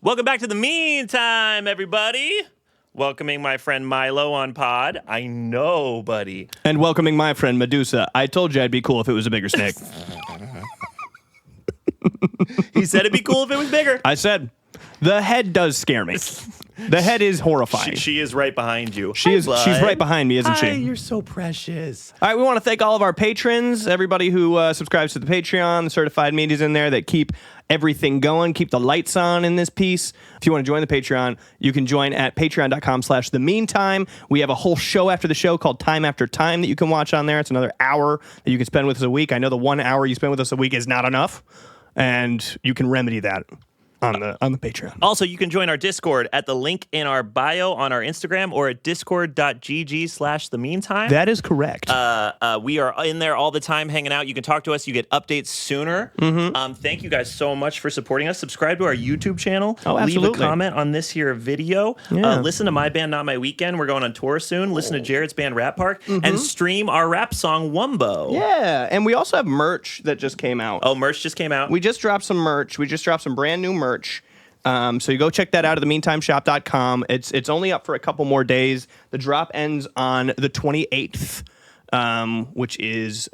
Welcome back to the Meantime, everybody. Welcoming my friend Milo on pod. I know, buddy. And welcoming my friend Medusa. I told you I'd be cool if it was a bigger snake. He said it'd be cool if it was bigger. I said, the head does scare me. The head is horrifying. She is right behind you. She's right behind me, isn't she? You're so precious. All right, we want to thank all of our patrons, everybody who subscribes to the Patreon, the certified medias in there that keep everything going, keep the lights on in this piece. If you want to join the Patreon, you can join at patreon.com/themeantime. We have a whole show after the show called Time After Time that you can watch on there. It's another hour that you can spend with us a week. I know the 1 hour you spend with us a week is not enough, and you can remedy that on the Patreon. Also, you can join our Discord at the link in our bio on our Instagram or at discord.gg/themeantime. That is correct. We are in there all the time hanging out. You can talk to us. You get updates sooner. Mm-hmm. Thank you guys so much for supporting us. Subscribe to our YouTube channel. Oh, absolutely. Leave a comment on this here video. Yeah. Listen to my band, Not My Weekend. We're going on tour soon. Listen to Jared's band, Rap Park. And stream our rap song, Wumbo. Yeah, and we also have merch that just came out. Oh, merch just came out? We just dropped some merch. We just dropped some brand new merch. So you go check that out at themeantimeshop.com. It's only up for a couple more days. The drop ends on the 28th, which is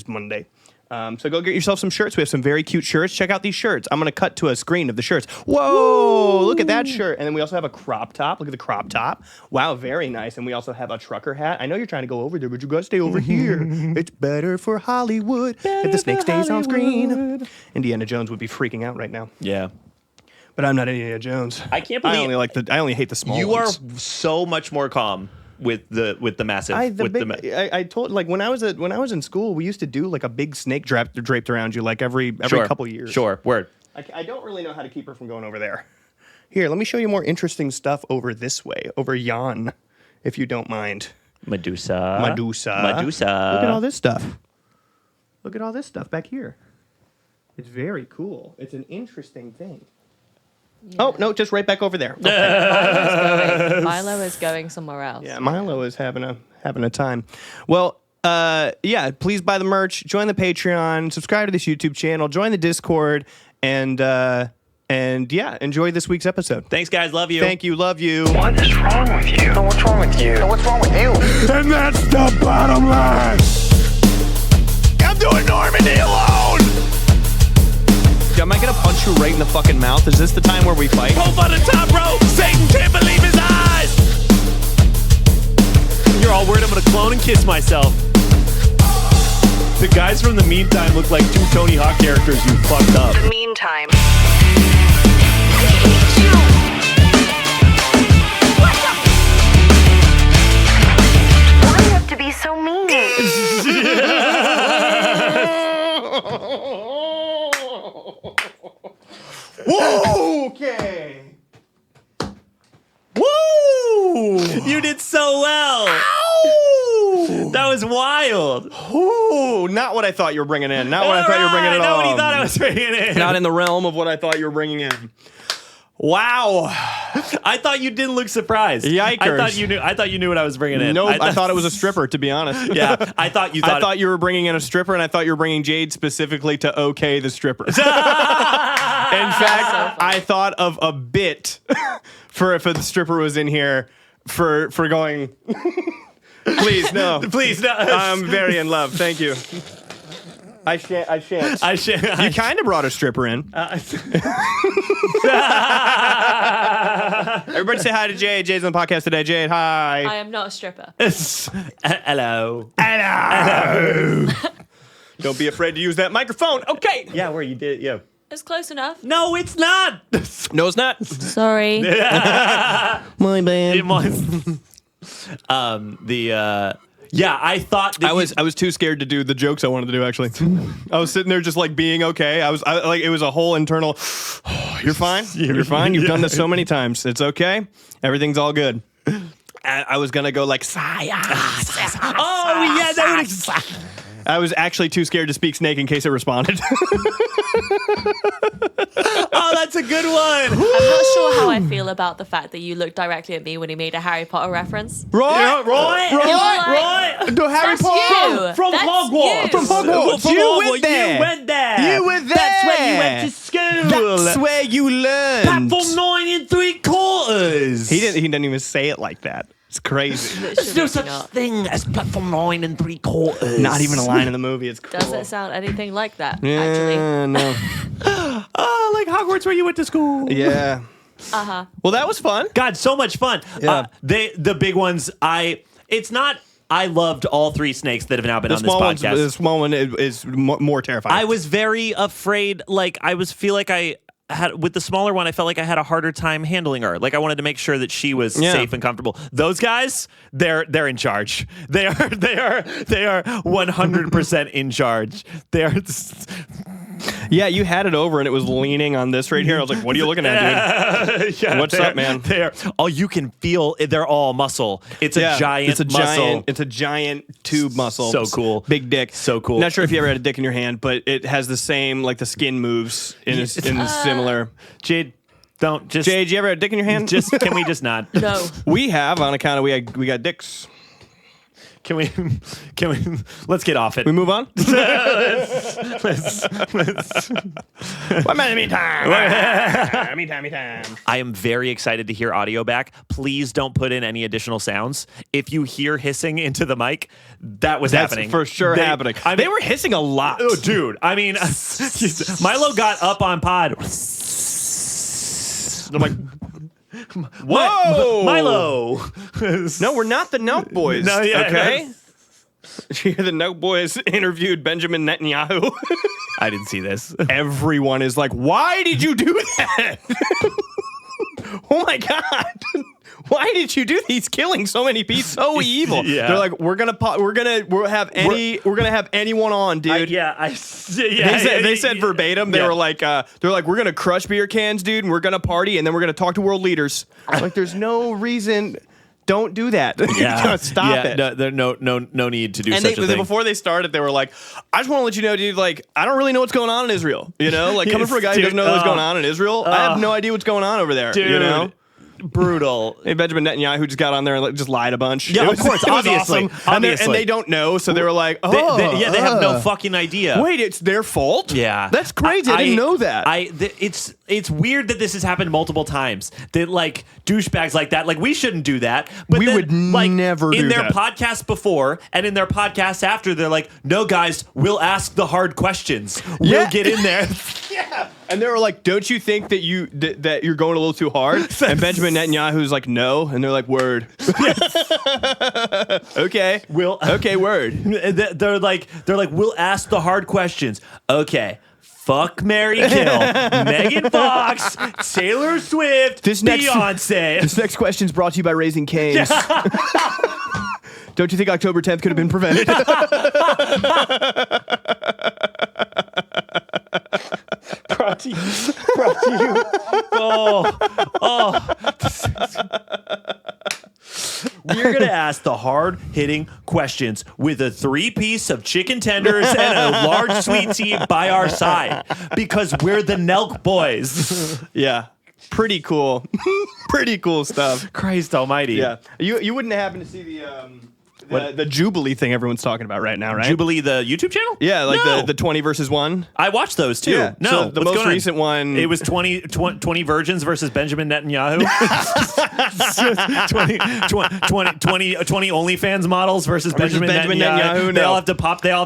Monday. So go get yourself some shirts. We have some very cute shirts. Check out these shirts. I'm going to cut to a screen of the shirts. Whoa, look at that shirt. And then we also have a crop top. Look at the crop top. Wow, very nice. And we also have a trucker hat. I know you're trying to go over there, but you got to stay over here. It's better for Hollywood if the snake stays on screen. Indiana Jones would be freaking out right now. Yeah. But I'm not Indiana Jones. I can't believe I only hate the small you ones. are so much more calm with the massive. I told when I was in school, we used to do like a big snake draped around you like every couple years. Sure, word. I don't really know how to keep her from going over there. Here, let me show you more interesting stuff over this way, over yon, if you don't mind. Medusa. Look at all this stuff. Look at all this stuff back here. It's very cool. It's an interesting thing. Yeah. Oh, no, just right back over there. Okay. Milo is going somewhere else. Yeah, Milo is having a time. Well, yeah, please buy the merch, join the Patreon, subscribe to this YouTube channel, join the Discord, and yeah, enjoy this week's episode. Thanks, guys. Love you. Thank you. Love you. What is wrong with you? No, what's wrong with you? No, what's wrong with you? And that's the bottom line. I'm doing Normandy alone. Am I gonna punch you right in the fucking mouth? Is this the time where we fight? Hope on the top row. Satan can't believe his eyes. You're all worried I'm gonna clone and kiss myself. The guys from The Meantime look like two Tony Hawk characters you fucked up. The Meantime. Why do you have to be so mean? Whoa! Okay. Woo! You did so well. Ow! That was wild. Ooh, not what I thought you were bringing in. Not what I thought you were bringing in at all. Not what he thought I was bringing in. Not in the realm of what I thought you were bringing in. Wow. I thought you didn't look surprised. Yikers. I thought you knew what I was bringing in. Nope, I thought it was a stripper, to be honest. Yeah, I thought you were bringing in a stripper, and I thought you were bringing Jade specifically to okay the stripper. In fact, I thought of a bit for if a stripper was in here for going, please, no. Please, no. I'm very in love. Thank you. I shan't. You kind of brought a stripper in. Everybody say hi to Jade. Jade's on the podcast today. Jade, hi. I am not a stripper. Hello. Hello. Don't be afraid to use that microphone. Okay. Yeah, where you did, yeah. It's close enough. No, it's not. No, it's not. Sorry. My bad. It was. Yeah, I thought that I was too scared to do the jokes I wanted to do. Actually, I was sitting there just like being okay. I like it was a whole internal. You're fine. You're fine. You've done this so many times. It's okay. Everything's all good. I was gonna go like, oh yeah, that would. I was actually too scared to speak snake in case it responded. Oh, that's a good one. I'm not sure how I feel about the fact that you looked directly at me when he made a Harry Potter reference. Right? Right. The Harry That's Potter. you. From That's Hogwarts. you. From Hogwarts. From You Hogwarts. went there. You went there. You were there. That's where you went to school. That's where you learned. Platform 9 3/4. He didn't even say it like that. It's crazy. There's no Literally such not. thing as platform 9 3/4. Not even a line in the movie. It's cool. Doesn't sound anything like that, actually. Yeah, no. Oh, like Hogwarts where you went to school. Yeah. Well, that was fun. God, so much fun. Yeah. The big ones. I loved all three snakes that have now been on this podcast. The small one is more terrifying. I was very afraid. Like with the smaller one, I felt like I had a harder time handling her. Like I wanted to make sure that she was safe and comfortable. Those guys, they're in charge. They are 100% in charge. They are. Yeah, you had it over and it was leaning on this right here. I was like, what are you looking at, dude? Yeah, What's up, man? You can feel they're all muscle. It's a giant muscle. It's a giant tube muscle. So cool. Big dick. So cool. Not sure if you ever had a dick in your hand, but it has the same, like the skin moves in similar. Jade, don't just. Jade, you ever had a dick in your hand? Can we just not? No. We have on account of we got dicks. Can we? Let's get off it. We move on? let's Meantime. I am very excited to hear audio back. Please don't put in any additional sounds. If you hear hissing into the mic, that's happening. For sure happening. They were hissing a lot. Oh, dude. I mean, Milo got up on pod. I'm like, what? Whoa! Milo. No, we're not the Nelk Boys. No, yeah, okay? The Nelk Boys interviewed Benjamin Netanyahu. I didn't see this. Everyone is like, why did you do that? Oh my God. Why did you do that? He's killing so many people. So evil. Yeah. They're like, we're gonna have anyone on, dude. They said verbatim. They were like, we're gonna crush beer cans, dude, and we're gonna party, and then we're gonna talk to world leaders. Like, there's no reason. Don't do that. Yeah. Stop it. No, there's no need to do and such a thing. Before they started, they were like, I just want to let you know, dude, like, I don't really know what's going on in Israel. You know, like, coming from a guy who doesn't know what's going on in Israel, I have no idea what's going on over there. Dude. You know? Brutal. Hey, Benjamin Netanyahu just got on there and just lied a bunch. Yeah, of course, it was obviously. awesome. And they don't know, so they were like, They have no fucking idea. Wait, it's their fault? Yeah. That's crazy. I didn't know that. It's weird that this has happened multiple times. That like douchebags like that, like we shouldn't do that. But We then, would like, never do in their that. podcast before and in their podcast after, they're like, no, guys, we'll ask the hard questions. We'll get in there. Yeah. And they were like, don't you think that you're going a little too hard? And Benjamin Netanyahu's like, no. And they're like, word. Okay. Okay, word. They're like, we'll ask the hard questions. Okay. Fuck, marry, kill. Megan Fox, Taylor Swift, Beyonce. This next question is brought to you by Raising Cane's. Don't you think October 10th could have been prevented? Brought to you. We're going to ask the hard-hitting questions with a 3-piece of chicken tenders and a large sweet tea by our side because we're the Nelk Boys. Yeah. Pretty cool. Pretty cool stuff. Christ almighty. Yeah. You wouldn't happen to see the Jubilee thing everyone's talking about right now, right? Jubilee, the YouTube channel? Yeah, like No. the 20 versus 1. I watched those too. Yeah. No, So the what's most going on? recent one. It was 20 virgins versus Benjamin Netanyahu. 20 OnlyFans models versus Benjamin Netanyahu. They all have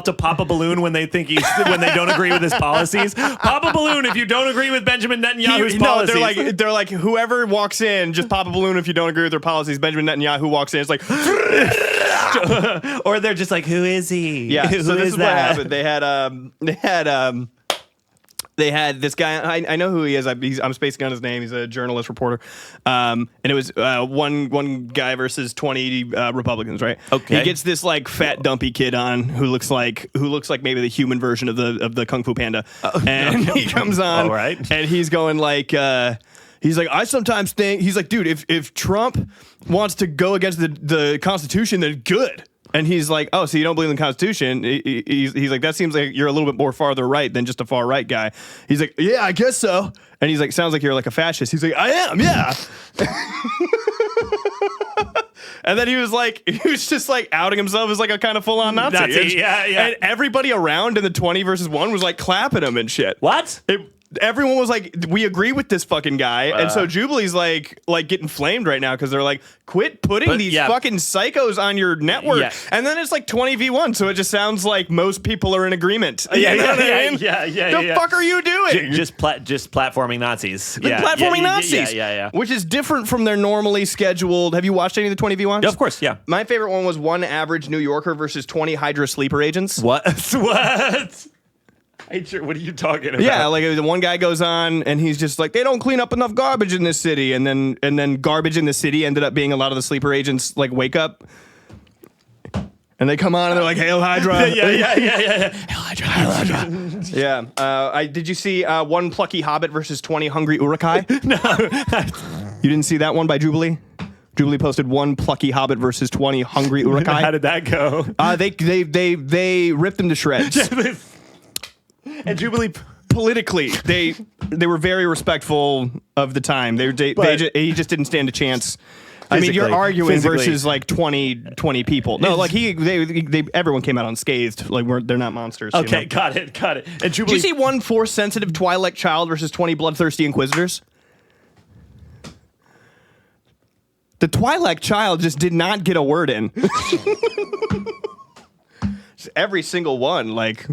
to pop a balloon when they think when they don't agree with his policies. Pop a balloon if you don't agree with Benjamin Netanyahu's policies. No, they're like whoever walks in, just pop a balloon if you don't agree with their policies. Benjamin Netanyahu walks in, it's like or they're just like, who is he? yeah. Who So this is is that? what happened. They had this guy. I know who he is. I'm spacing on his name. He's a journalist reporter. And it was one guy versus 20 Republicans. Right. Okay. He gets this like fat dumpy kid on who looks like maybe the human version of the Kung Fu Panda. And he comes on. All right. And he's going like. He's like, I sometimes think, he's like, dude, if Trump wants to go against the Constitution, then good. And he's like, oh, so you don't believe in the Constitution? He's like, that seems like you're a little bit more farther right than just a far right guy. He's like, yeah, I guess so. And he's like, sounds like you're like a fascist. He's like, I am, yeah. And then he was just like outing himself as like a kind of full on Nazi. Yeah. And everybody around in the 20 versus 1 was like clapping him and shit. What? Everyone was like, we agree with this fucking guy. And so Jubilee's like getting flamed right now because they're like, quit putting these fucking psychos on your network. Yeah. And then it's like 20v1, so it just sounds like most people are in agreement. You know what I mean? The fuck are you doing? Just platforming Nazis. Platforming Nazis. Yeah. Which is different from their normally scheduled. Have you watched any of the 20v1s? Yeah, of course, yeah. My favorite one was 1 average New Yorker versus 20 Hydra sleeper agents. What? What? What are you talking about? Yeah, like the one guy goes on and he's just like, they don't clean up enough garbage in this city, and then garbage in the city ended up being a lot of the sleeper agents like wake up, and they come on and they're like, Hail Hydra, yeah. Hail Hydra. Yeah. Did you see 1 plucky hobbit versus 20 hungry urukai? No. You didn't see that one by Jubilee? Jubilee posted 1 plucky hobbit versus 20 hungry urukai. How did that go? They ripped them to shreds. And Jubilee politically, they were very respectful of the time. He just didn't stand a chance. I mean, you're arguing versus like 20 people. No, like everyone came out unscathed. Like they're not monsters. Okay, you know? got it. And Jubilee, did you see 1 Force-sensitive Twi'lek child versus 20 bloodthirsty Inquisitors? The Twi'lek child just did not get a word in. Every single one, like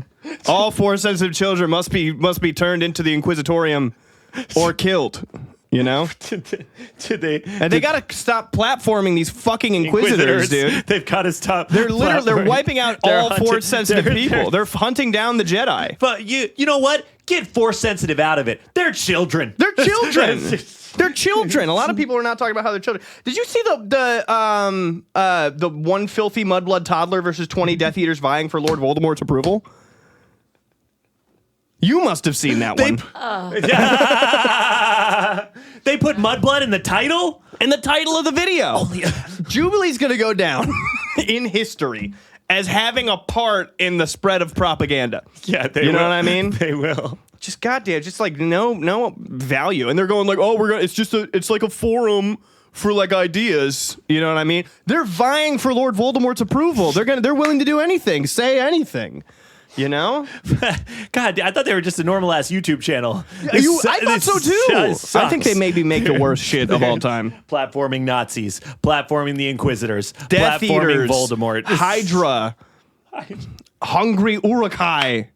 all Force-sensitive children must be turned into the Inquisitorium or killed. You know? They gotta stop platforming these fucking Inquisitors, dude. They've gotta stop. They're wiping out all Force-sensitive people. They're hunting down the Jedi. But you know what? Get Force-sensitive out of it. They're children. They're children. They're children. A lot of people are not talking about how they're children. Did you see the 1 filthy mudblood toddler versus 20 Death Eaters vying for Lord Voldemort's approval? You must have seen that one. They put mudblood in the title? In the title of the video. Jubilee's gonna go down in history as having a part in the spread of propaganda. Yeah, they will. You know what I mean? They will. Just goddamn, just like no value, and they're going like, oh, it's like a forum for like ideas. You know what I mean? They're vying for Lord Voldemort's approval. They're willing to do anything, say anything. You know? God, I thought they were just a normal ass YouTube channel. I thought so too. I think they maybe make the worst shit of all time. Platforming Nazis, platforming the Inquisitors, Death platforming Eaters, Voldemort, Hydra, hungry urukai.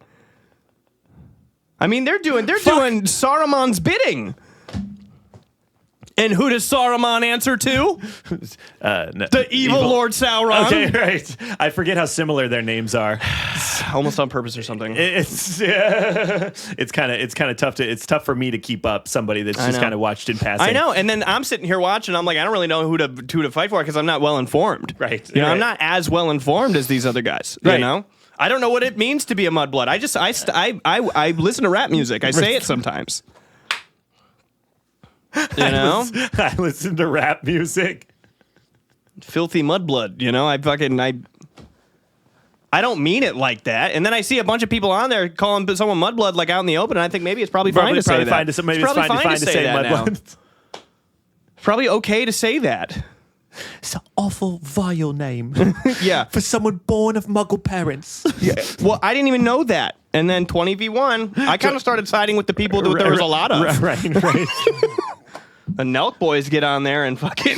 I mean, they're doing Saruman's bidding. And who does Saruman answer to? The evil Lord Sauron. Okay, right. I forget how similar their names are. Almost on purpose or something. It's kind of tough tough for me to keep up somebody that's just kind of watched in passing. I know, and then I'm sitting here watching. I'm like, I don't really know who to fight for because I'm not well informed. Right. You know, I'm not as well informed as these other guys. Right. You know. I don't know what it means to be a mudblood. I listen to rap music. I say it sometimes. You know? I listen to rap music. Filthy mudblood, you know? I don't mean it like that. And then I see a bunch of people on there calling someone mudblood like out in the open, and I think maybe it's probably fine to say that. Maybe it's fine to say mudblood. It's probably okay to say that. It's an awful vile name. Yeah. For someone born of Muggle parents. Yeah. Well, I didn't even know that. And then 20v1, I kind of started siding with the people that there was a lot of. Right. The Nelk Boys get on there and fucking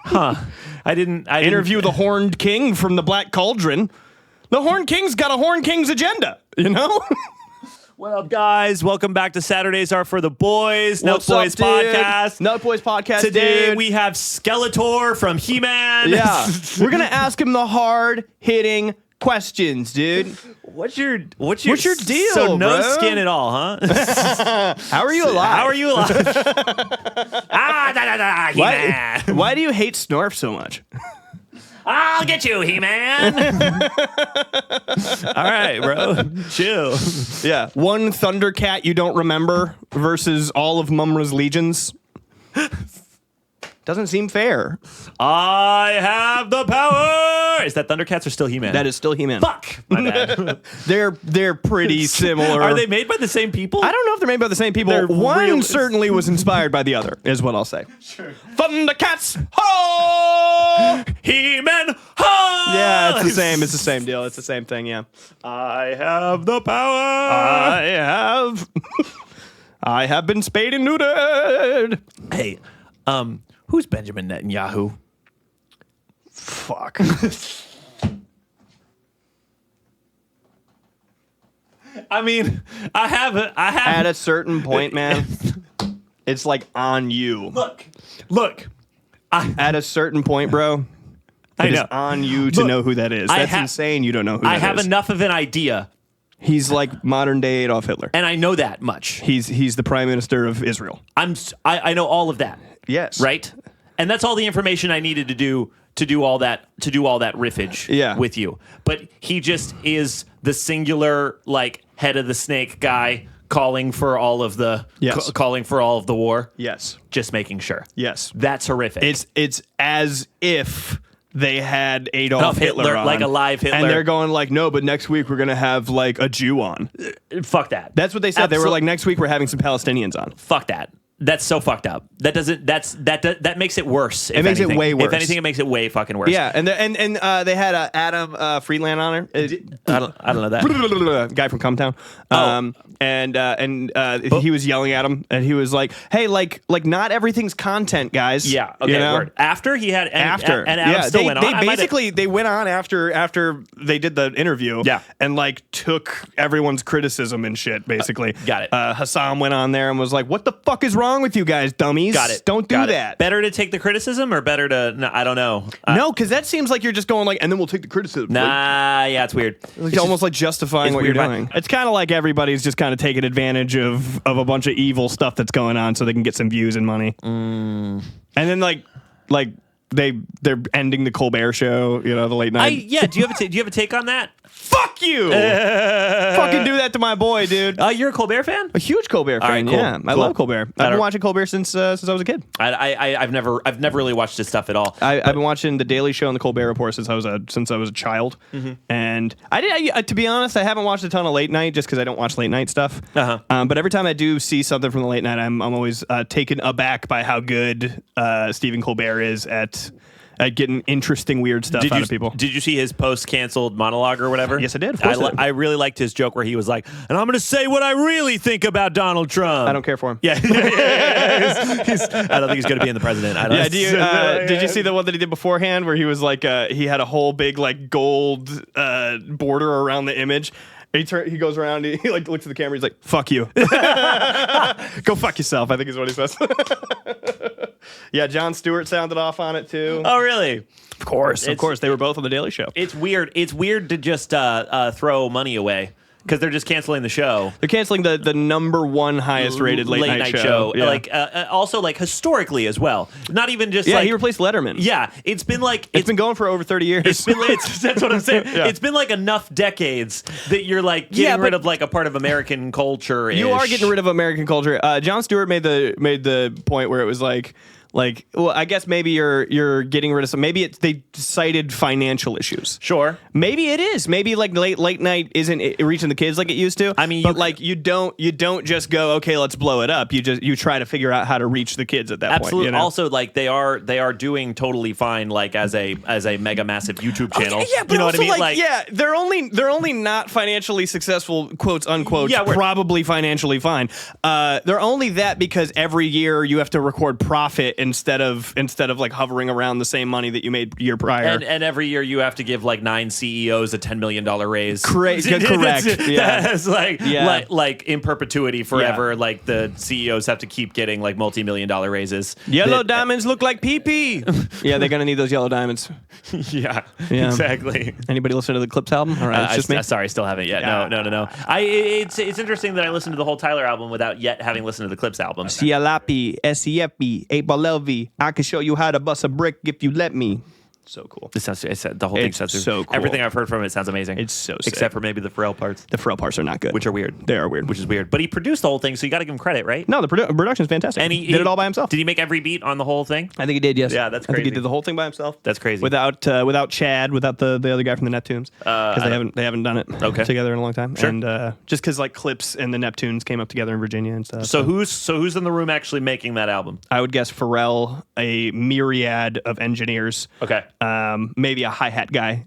I didn't interview the Horned King from the Black Cauldron. The Horned King's got a Horned King's agenda, you know? What up, guys? Welcome back to Saturdays Are for the Boys, Nelk Boys podcast. Nelk Boys podcast. Today dude. we have Skeletor from He-Man. Yeah, we're gonna ask him the hard-hitting questions, dude. What's your deal? bro? So no skin at all, huh? How are you alive? He-Man. Why do you hate Snorf so much? I'll get you, He-Man. All right, bro. Chill. Yeah. 1 Thundercat you don't remember versus all of Mumra's legions. Doesn't seem fair. I have the power. Is that Thundercats or still He-Man? That is still He-Man. Fuck. My bad. They're pretty similar. Are they made by the same people? I don't know if they're made by the same people. They're One certainly was inspired by the other, is what I'll say. Sure. Thundercats, ho! He-Man, ho! Yeah, it's the same. It's the same deal. It's the same thing, yeah. I have the power. I have been spayed and neutered. Hey, who's Benjamin Netanyahu? Fuck. I mean, I have. At a certain point, man, it's like on you. Look. At a certain point, bro, it is on you to know who that is. That's insane. You don't know who that is. I have enough of an idea. He's like modern day Adolf Hitler. And I know that much. He's the prime minister of Israel. I know all of that. Yes. Right? And that's all the information I needed to do all that riffage with you. But he just is the singular like head of the snake guy calling for all of the war. Yes. Just making sure. Yes. That's horrific. It's as if they had Adolf Hitler on, like a live Hitler. And they're going like, no, but next week we're going to have like a Jew on. Fuck that. That's what they said. They were like, next week we're having some Palestinians on. Fuck that. That's so fucked up. That makes it worse. It makes it way worse. If anything, it makes it way fucking worse. Yeah, and they had Adam Friedland on there. I don't know that guy from Cometown. He was yelling at him, and he was like, "Hey, like not everything's content, guys." Yeah. Okay. You know? Word. After he had and Adam yeah, still went on. They went on after they did the interview. Yeah. And like took everyone's criticism and shit. Basically, got it. Hassan went on there and was like, "What the fuck is wrong with you guys, dummies? Got it. Don't do that." Better to take the criticism or better to? No, I don't know. No, because that seems like you're just going like, and then we'll take the criticism. Nah, yeah, it's weird. It's almost like justifying what you're doing. It's kind of like everybody's just kind of taking advantage of a bunch of evil stuff that's going on so they can get some views and money. And then like they're ending the Colbert show, the late night. Do you have a take on that? Fuck you! Fucking do that to my boy, dude. You're a Colbert fan? A huge Colbert fan. Right, cool. Yeah, I love Colbert. I've been watching Colbert since I was a kid. I've never really watched his stuff at all. I've been watching The Daily Show and The Colbert Report since I was a child. And to be honest, I haven't watched a ton of late night just because I don't watch late night stuff. But every time I do see something from the late night, I'm always taken aback by how good Stephen Colbert is at getting interesting, weird stuff out of people. Did you see his post-canceled monologue or whatever? Yes, I did. Of course I really liked his joke where he was like, and I'm going to say what I really think about Donald Trump. I don't care for him. Yeah. I don't think he's going to be in the president. Did you see the one that he did beforehand where he was like, he had a whole big like gold border around the image? He goes around, he like looks at the camera, he's like, fuck you. Go fuck yourself, I think is what he says. Yeah, Jon Stewart sounded off on it too. Oh, really? Of course. They were both on The Daily Show. It's weird. It's weird to just throw money away because they're just canceling the show. They're canceling the number one highest rated late night show. Yeah. Like also like historically as well. Not even just he replaced Letterman. Yeah, it's been like it's been going for over 30 years. That's what I'm saying. Yeah. It's been like enough decades that you're like getting rid of like a part of American culture. You are getting rid of American culture. Jon Stewart made the point where it was like, well, I guess maybe you're getting rid of some. Maybe they cited financial issues. Sure. Maybe it is. Maybe like late night isn't reaching the kids like it used to. I mean, you don't just go, okay, let's blow it up. You try to figure out how to reach the kids at that point. Absolutely. Also, like they are doing totally fine, like as a mega massive YouTube channel. Okay, yeah, but you know also what I mean? Like, they're only not financially successful, quotes unquote. Yeah, probably financially fine. They're only that because every year you have to record profit instead of like hovering around the same money that you made year prior. And every year you have to give like 9 CEOs a $10 million raise. Correct. That's like in perpetuity forever. Yeah. Like the CEOs have to keep getting like multi-million-dollar raises. Yellow diamonds look like pee-pee. Yeah, they're gonna need those yellow diamonds. Yeah, exactly. Anybody listen to the Clips album? All right, it's just me. Sorry, still haven't yet. Yeah. No. It's interesting that I listened to the whole Tyler album without yet having listened to the Clips album. Sialapi, Esiepi, 8 Ball LV. I can show you how to bust a brick if you let me. So cool. The whole thing sounds so cool. Everything I've heard from it sounds amazing. It's so sick. Except for maybe the Pharrell parts. The Pharrell parts are not good. Which are weird. They are weird. Which is weird. But he produced the whole thing, so you got to give him credit, right? No, the production's fantastic. And he did it all by himself. Did he make every beat on the whole thing? I think he did, yes. Yeah, that's I think he crazy. did the whole thing by himself. That's crazy. Without Chad, without the other guy from the Neptunes. Because they haven't done it together in a long time. Sure. And just because like Clips and the Neptunes came up together in Virginia and stuff. So who's in the room actually making that album? I would guess Pharrell, a myriad of engineers. Okay. Maybe a hi-hat guy.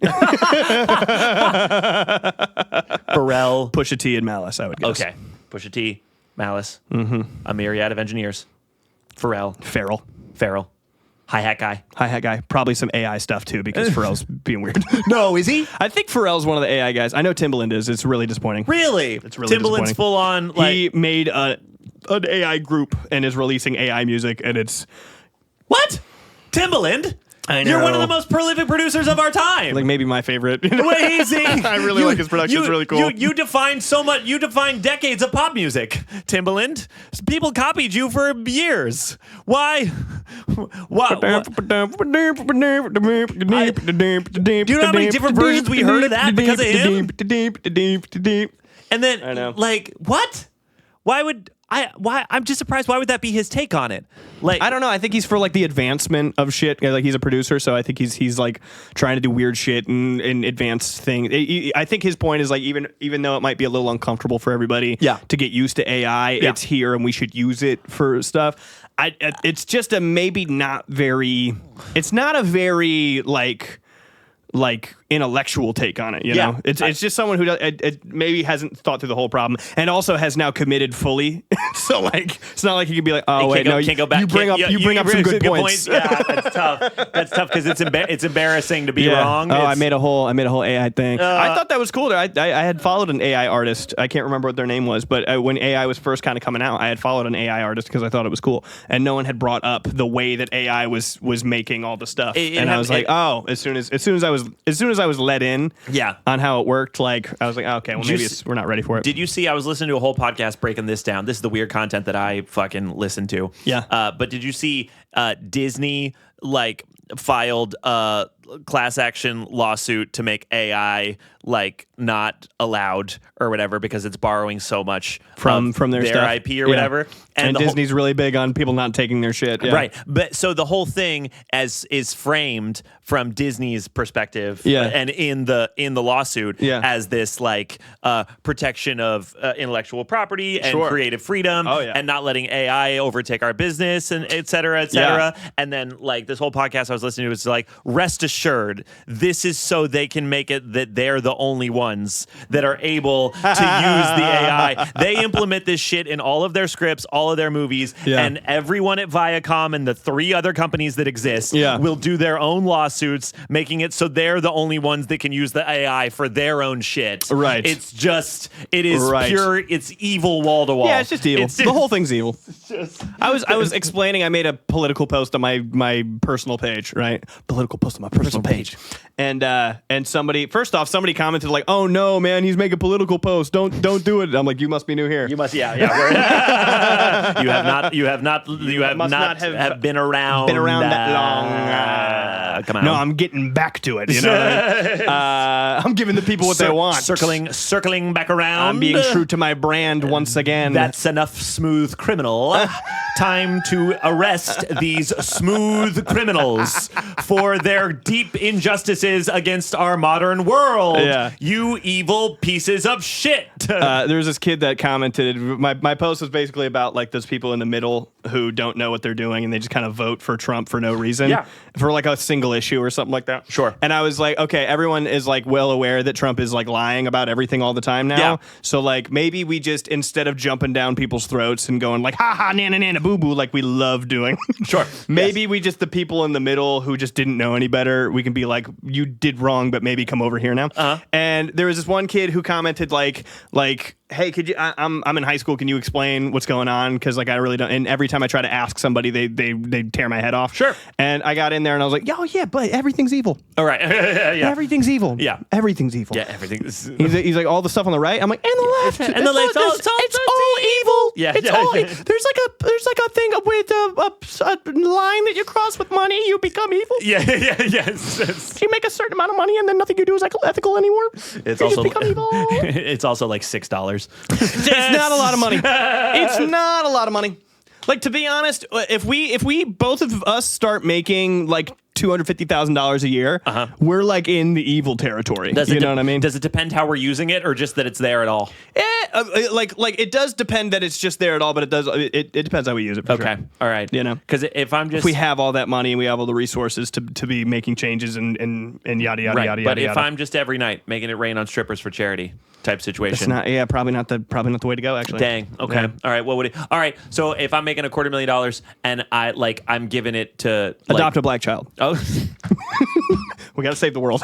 Pharrell. Pusha T and Malice, I would guess. Okay. Pusha T, Malice. Mm-hmm. A myriad of engineers. Pharrell. Farrell. Hi-hat guy. Hi-hat guy. Probably some AI stuff too because Pharrell's being weird. No, is he? I think Pharrell's one of the AI guys. I know Timbaland is. It's really disappointing. Really? It's really Timbaland's disappointing. full on like He made an AI group and is releasing AI music and it's what? Timbaland? I know. You're one of the most prolific producers of our time. like maybe my favorite. Amazing. I really like his production. It's really cool. You defined so much. You defined decades of pop music, Timbaland. People copied you for years. Why? Why? Do you know how many different versions we heard of that because of him? And then, I know. like, what? I'm just surprised. Why would that be his take on it? Like, I don't know. I think he's for like the advancement of shit. Like he's a producer, so I think he's like trying to do weird shit and advance things. I think his point is like even though it might be a little uncomfortable for everybody, to get used to AI, it's here and we should use it for stuff. It's just a maybe not very. It's not a very like intellectual take on it, you know. It's just someone who it maybe hasn't thought through the whole problem and also has now committed fully. So like it's not like you can be like, oh wait, no, can't go back. You bring up some good points. Yeah, that's tough. That's tough because it's embarrassing to be wrong. I made a whole AI thing. I thought that was cool. I had followed an AI artist. I can't remember what their name was, but when AI was first kind of coming out, I had followed an AI artist because I thought it was cool, and no one had brought up the way that AI was making all the stuff. And I was like, oh, as soon as I was let in on how it worked, like I was like, oh, okay, well maybe we're not ready for it. Did you see? I was listening to a whole podcast breaking this down. This is the weird content that I fucking listen to. Yeah. But did you see Disney like filed a class action lawsuit to make AI like not allowed or whatever because it's borrowing so much from their stuff. IP or whatever. And Disney's really big on people not taking their shit. Yeah. Right. But so the whole thing is framed from Disney's perspective and in the lawsuit as this like protection of intellectual property and creative freedom and not letting AI overtake our business and et cetera, et cetera. Yeah. And then like this whole podcast I was listening to was like, rest assured, this is so they can make it that they're the only ones that are able to use the AI. They implement this shit in all of their scripts, all of their movies, and everyone at Viacom and the 3 other companies that exist will do their own lawsuits, making it so they're the only ones that can use the AI for their own shit. Right. It is pure, it's evil wall to wall. Yeah, it's just evil. The whole thing's evil. I was explaining, I made a political post on my personal page, right? Political post on my personal page. And somebody commented like, "Oh no, man, he's making political posts. Don't do it." I'm like, "You must be new here." You must, yeah. You have not been around that long. Come on. No, I'm getting back to it. You know, I'm giving the people what they want. Circling back around. I'm being true to my brand once again. That's enough, smooth criminal. Time to arrest these smooth criminals for their deep injustices against our modern world. Yeah. You evil pieces of shit. There was this kid that commented. My post was basically about like those people in the middle who don't know what they're doing and they just kind of vote for Trump for no reason. Yeah. For like a single issue or something like that. Sure. And I was like, okay, everyone is like well aware that Trump is like lying about everything all the time now. Yeah. So like maybe we just, instead of jumping down people's throats and going like, ha ha, nana, nana, boo boo, like we love doing. Sure. Maybe we just, the people in the middle who just didn't know any better, we can be like, you did wrong, but maybe come over here now. Uh-huh. And there was this one kid who commented like, hey, could you? I'm in high school. Can you explain what's going on? Because like I really don't. And every time I try to ask somebody, they tear my head off. Sure. And I got in there and I was like, yeah, but everything's evil. All right. Yeah. Everything's evil. Yeah. Everything's evil. Yeah. Everything's. He's like all the stuff on the right. I'm like, and the left. And the left. It's all evil. Yeah, It's yeah. all. There's like a thing with a line that you cross with money, you become evil. Yes. You make a certain amount of money, and then nothing you do is ethical anymore. It's you also just become evil. It's also like $6. It's not a lot of money. It's not a lot of money. Like, to be honest, if we both of us start making like $250,000 a year, we're like in the evil territory. You know what I mean? Does it depend how we're using it, or just that it's there at all? Like it does depend that it's just there at all, but it depends how we use it. For Okay, sure. all right. You know, because if we have all that money and we have all the resources to be making changes and yada yada right, yada but yada. if I'm just every night making it rain on strippers for charity type situation, it's not. Probably not the way to go. Actually, dang. Okay, Yeah. all right. What would it? All right. So if I'm making $250,000 and I'm giving it to Adopt a black child. Oh. We got to save the world.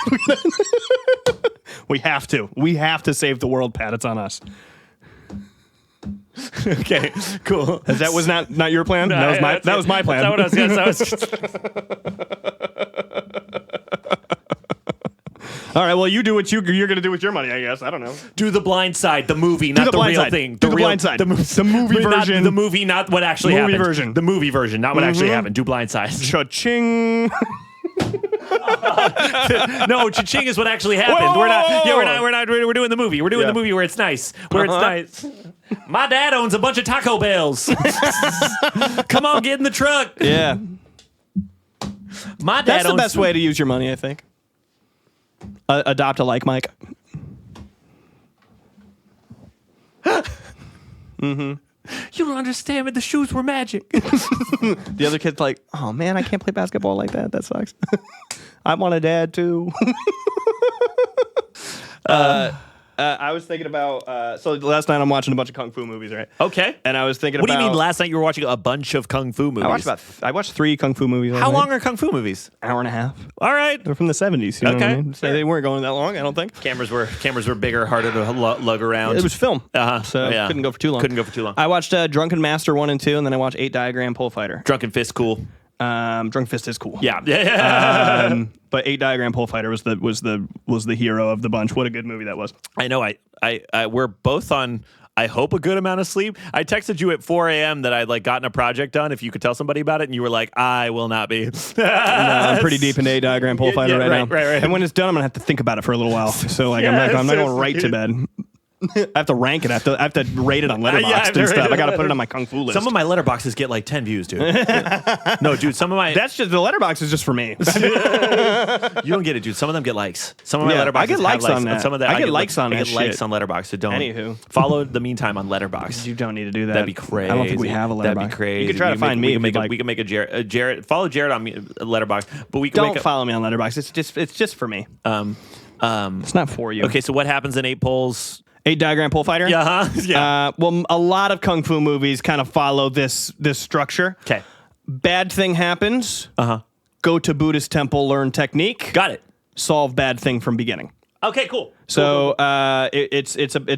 We have to. We have to save the world, Pat. It's on us. Okay, cool. That was not your plan. That was my plan. That was All right. Well, you do what you're going to do with your money. I guess. I don't know. Do The Blind Side, the movie, not The the Blind real Side. thing. Do The Blind Side. The movie version. The movie, not what actually Movie happened. version. The movie version, not what actually happened. Do Blind Side. Cha-ching. No, cha-ching is what actually happened. Whoa, We're not. whoa, Yeah, whoa. we're not. We're doing the movie. We're doing the movie where it's nice. Where it's nice. My dad owns a bunch of Taco Bells. Come on, get in the truck. Yeah. My dad That's the owns best way to use your money, I think. Adopt a like Mike. You don't understand, but the shoes were magic. The other kid's like, oh man, I can't play basketball like that. That sucks. I want a dad too. I was thinking about, so last night I'm watching a bunch of Kung Fu movies, right? Okay. And I was thinking What about. do you mean last night you were watching a bunch of Kung Fu movies? I watched 3 Kung Fu movies. How long are Kung Fu movies? Hour and a half. All right. They're from the 70s. You know what I Okay. mean? So they weren't going that long, I don't think. Cameras were bigger, harder to lug around. It was film. So yeah. Couldn't go for too long. Couldn't go for too long. I watched Drunken Master 1 and 2, and then I watched 8 Diagram Pole Fighter. Drunken Fist, cool. Drunk Fist is cool. Yeah. But 8 Diagram Pole Fighter was the hero of the bunch. What a good movie that was. I know. I we're both on, I hope, a good amount of sleep. I texted you at 4 a.m. that I'd gotten a project done. If you could tell somebody about it, and you were like, I will not be. No, I'm pretty deep into 8 Diagram Pole Fighter right now. Right. And when it's done, I'm gonna have to think about it for a little while. So I'm not going right to bed. I have to rank it. I have to rate it on Letterboxd and stuff. I got to put it on my Kung Fu list. Some of my letterboxes get 10 views, dude. No, dude. Some of my That's just the Letterboxd is just for me. you don't get it, dude. Some of them get likes. Some of my letterboxes I get likes have on that. Some of that I get likes on I that get likes shit. on Letterboxd. So don't. Anywho. Follow the meantime on Letterboxd. You don't need to do that. That'd be crazy. I don't think we have a Letterboxd. That'd be crazy. You could try to find me. We can make a Jared. Follow Jared on Letterboxd, but we can Don't make follow me on Letterboxd. It's just for me. It's not for you. Okay, so what happens in 8 Poles? 8 Diagram Pole Fighter? Yeah. Well, a lot of Kung Fu movies kind of follow this structure. Okay. Bad thing happens. Go to Buddhist temple, learn technique. Got it. Solve bad thing from beginning. Okay, cool. So it's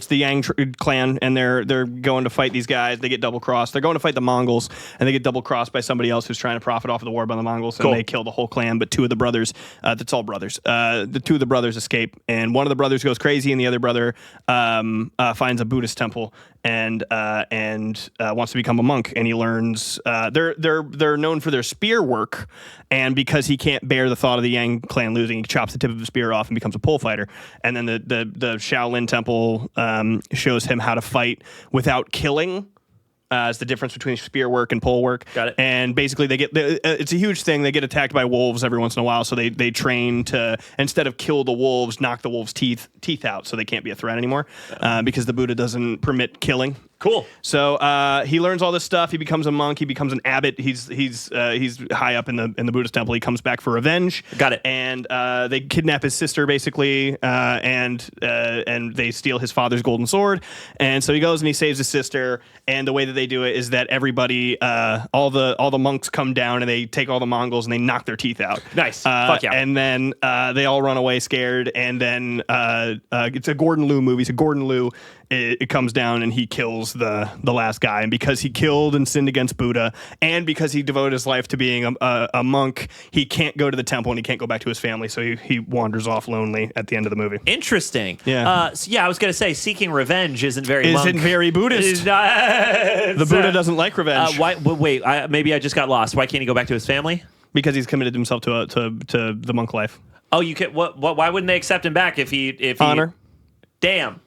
the Yang clan, and they're going to fight these guys. They get double crossed. They're going to fight the Mongols, and they get double crossed by somebody else who's trying to profit off of the war by the Mongols. Cool. And they kill the whole clan. But 2 of the brothers, that's all brothers. The 2 of the brothers escape, and one of the brothers goes crazy, and the other brother finds a Buddhist temple and wants to become a monk. And he learns they're known for their spear work, and because he can't bear the thought of the Yang clan losing, he chops the tip of his spear off and becomes a pole fighter. And then the Shaolin Temple shows him how to fight without killing. It's the difference between spear work and pole work. Got it. And basically, it's a huge thing. They get attacked by wolves every once in a while, so they train to, instead of kill the wolves, knock the wolves' teeth out, so they can't be a threat anymore. Because the Buddha doesn't permit killing. Cool. So he learns all this stuff. He becomes a monk. He becomes an abbot. He's high up in the Buddhist temple. He comes back for revenge. Got it. And they kidnap his sister basically, and they steal his father's golden sword. And so he goes and he saves his sister. And the way that they do it is that everybody, all the monks come down and they take all the Mongols and they knock their teeth out. Nice. Fuck yeah. And then they all run away scared. And then it's a Gordon Liu movie. So Gordon Liu it comes down and he kills the last guy. And because he killed and sinned against Buddha, and because he devoted his life to being a monk, he can't go to the temple and he can't go back to his family. So he wanders off lonely at the end of the movie. Interesting. Yeah. I was going to say seeking revenge isn't very Buddhist. The Buddha doesn't like revenge. Maybe I just got lost. Why can't he go back to his family? Because he's committed himself to the monk life. Oh, you can. What? Why wouldn't they accept him back if he honor? Damn,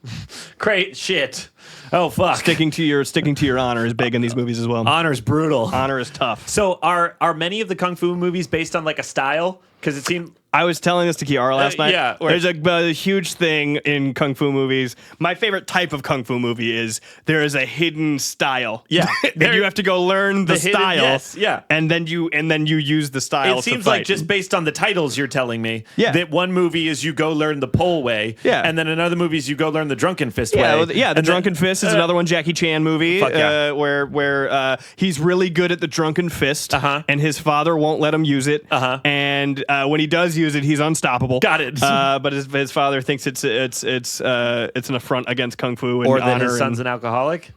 great shit. Oh fuck. Sticking to your honor is big in these movies as well. Honor's brutal. Honor is tough. So are many of the kung fu movies based on like a style? Because it seemed. I was telling this to Kiara last night. Yeah, there's a huge thing in kung fu movies. My favorite type of kung fu movie is there is a hidden style. Yeah, and you have to go learn the style. Yes, yeah, and then you use the style. It seems like just based on the titles you're telling me. Yeah. That one movie is you go learn the pole way. Yeah. And then another movie is you go learn the drunken fist way. The drunken fist is another one. Jackie Chan movie. Fuck yeah. Where he's really good at the drunken fist, and his father won't let him use it. And when he does use it, he's unstoppable. Got it. But his father thinks it's an affront against kung fu and or that honor his son's an alcoholic.